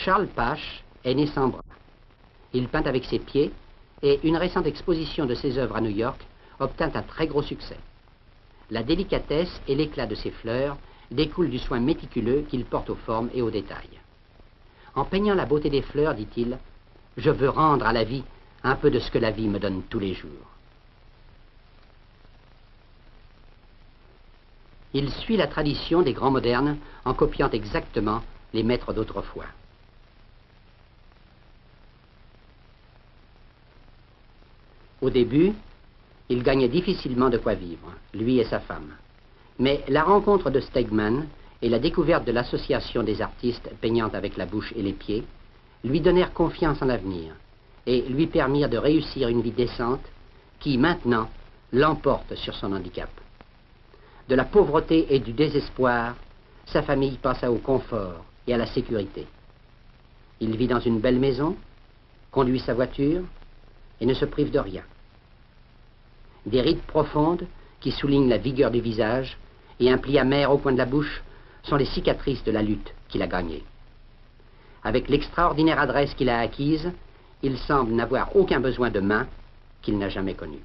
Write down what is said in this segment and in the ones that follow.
Charles Pache est né sans bras. Il peint avec ses pieds et une récente exposition de ses œuvres à New York obtint un très gros succès. La délicatesse et l'éclat de ses fleurs découlent du soin méticuleux qu'il porte aux formes et aux détails. En peignant la beauté des fleurs, dit-il, « Je veux rendre à la vie un peu de ce que la vie me donne tous les jours. » Il suit la tradition des grands modernes en copiant exactement les maîtres d'autrefois. Au début, il gagnait difficilement de quoi vivre, lui et sa femme. Mais la rencontre de Stegmann et la découverte de l'association des artistes peignant avec la bouche et les pieds lui donnèrent confiance en l'avenir et lui permirent de réussir une vie décente qui, maintenant, l'emporte sur son handicap. De la pauvreté et du désespoir, sa famille passa au confort et à la sécurité. Il vit dans une belle maison, conduit sa voiture et ne se prive de rien. Des rides profondes qui soulignent la vigueur du visage et un pli amer au coin de la bouche sont les cicatrices de la lutte qu'il a gagnée. Avec l'extraordinaire adresse qu'il a acquise, il semble n'avoir aucun besoin de main qu'il n'a jamais connu.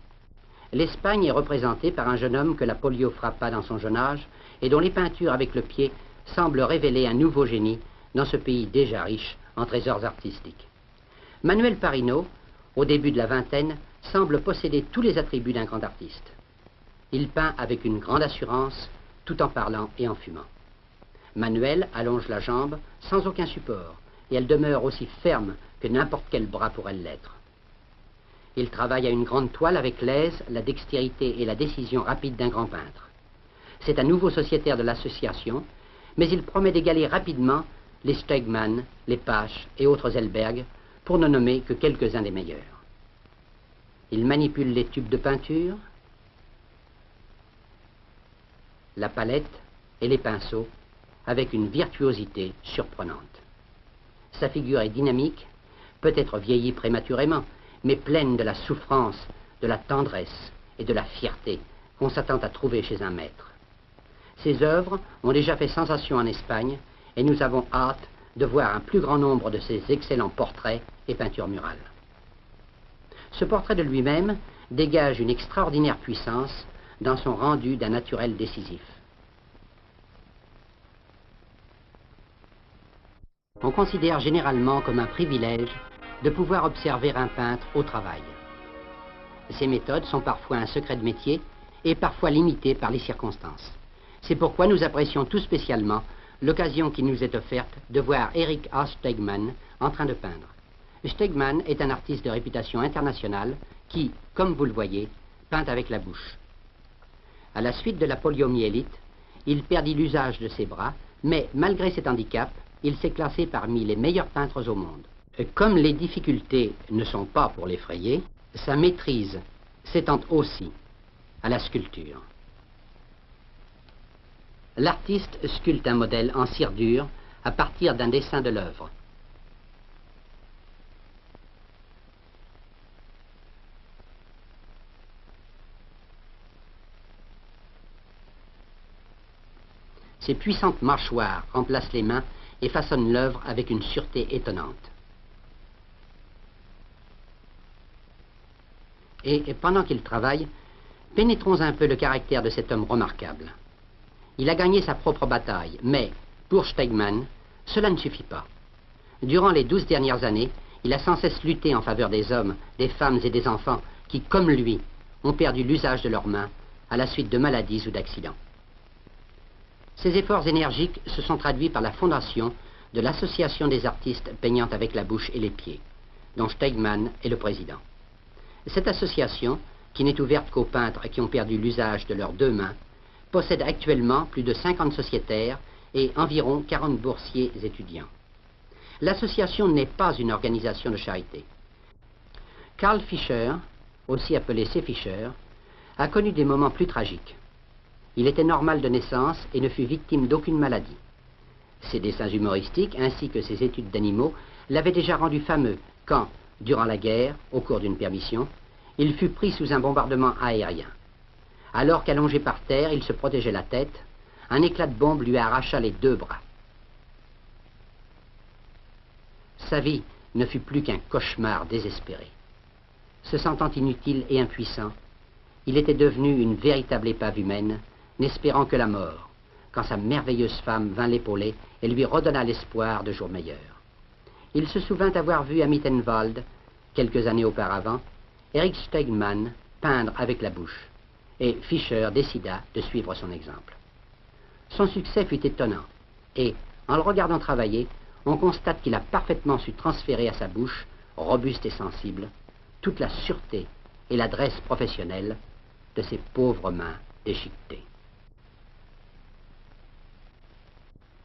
L'Espagne est représentée par un jeune homme que la polio frappa dans son jeune âge et dont les peintures avec le pied semblent révéler un nouveau génie dans ce pays déjà riche en trésors artistiques. Manuel Parino, au début de la vingtaine, semble posséder tous les attributs d'un grand artiste. Il peint avec une grande assurance, tout en parlant et en fumant. Manuel allonge la jambe sans aucun support, et elle demeure aussi ferme que n'importe quel bras pourrait l'être. Il travaille à une grande toile avec l'aise, la dextérité et la décision rapide d'un grand peintre. C'est un nouveau sociétaire de l'association, mais il promet d'égaler rapidement les Stegmann, les Pache et autres Elberg, pour ne nommer que quelques-uns des meilleurs. Il manipule les tubes de peinture, la palette et les pinceaux avec une virtuosité surprenante. Sa figure est dynamique, peut-être vieillie prématurément, mais pleine de la souffrance, de la tendresse et de la fierté qu'on s'attend à trouver chez un maître. Ses œuvres ont déjà fait sensation en Espagne et nous avons hâte de voir un plus grand nombre de ses excellents portraits et peintures murales. Ce portrait de lui-même dégage une extraordinaire puissance dans son rendu d'un naturel décisif. On considère généralement comme un privilège de pouvoir observer un peintre au travail. Ces méthodes sont parfois un secret de métier et parfois limitées par les circonstances. C'est pourquoi nous apprécions tout spécialement l'occasion qui nous est offerte de voir Erich A. Stegmann en train de peindre. Stegmann est un artiste de réputation internationale qui, comme vous le voyez, peint avec la bouche. À la suite de la poliomyélite, il perdit l'usage de ses bras, mais malgré cet handicap, il s'est classé parmi les meilleurs peintres au monde. Comme les difficultés ne sont pas pour l'effrayer, sa maîtrise s'étend aussi à la sculpture. L'artiste sculpte un modèle en cire dure à partir d'un dessin de l'œuvre. Ses puissantes mâchoires remplacent les mains et façonnent l'œuvre avec une sûreté étonnante. Et pendant qu'il travaille, pénétrons un peu le caractère de cet homme remarquable. Il a gagné sa propre bataille, mais, pour Stegmann, cela ne suffit pas. Durant les 12 dernières années, il a sans cesse lutté en faveur des hommes, des femmes et des enfants qui, comme lui, ont perdu l'usage de leurs mains à la suite de maladies ou d'accidents. Ces efforts énergiques se sont traduits par la fondation de l'Association des artistes peignant avec la bouche et les pieds, dont Stegmann est le président. Cette association, qui n'est ouverte qu'aux peintres qui ont perdu l'usage de leurs deux mains, possède actuellement plus de 50 sociétaires et environ 40 boursiers étudiants. L'association n'est pas une organisation de charité. Carl Fischer, aussi appelé C. Fischer, a connu des moments plus tragiques. Il était normal de naissance et ne fut victime d'aucune maladie. Ses dessins humoristiques ainsi que ses études d'animaux l'avaient déjà rendu fameux quand, durant la guerre, au cours d'une permission, il fut pris sous un bombardement aérien. Alors qu'allongé par terre, il se protégeait la tête, un éclat de bombe lui arracha les deux bras. Sa vie ne fut plus qu'un cauchemar désespéré. Se sentant inutile et impuissant, il était devenu une véritable épave humaine, n'espérant que la mort, quand sa merveilleuse femme vint l'épauler et lui redonna l'espoir de jours meilleurs. Il se souvint avoir vu à Mittenwald, quelques années auparavant, Erich Stegmann peindre avec la bouche, et Fischer décida de suivre son exemple. Son succès fut étonnant, et, en le regardant travailler, on constate qu'il a parfaitement su transférer à sa bouche, robuste et sensible, toute la sûreté et l'adresse professionnelle de ses pauvres mains déchiquetées.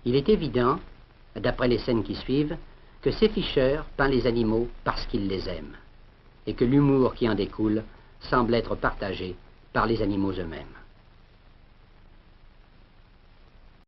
Il est évident, d'après les scènes qui suivent, que c'est Fischer peint les animaux parce qu'il les aime, et que l'humour qui en découle semble être partagé par les animaux eux-mêmes.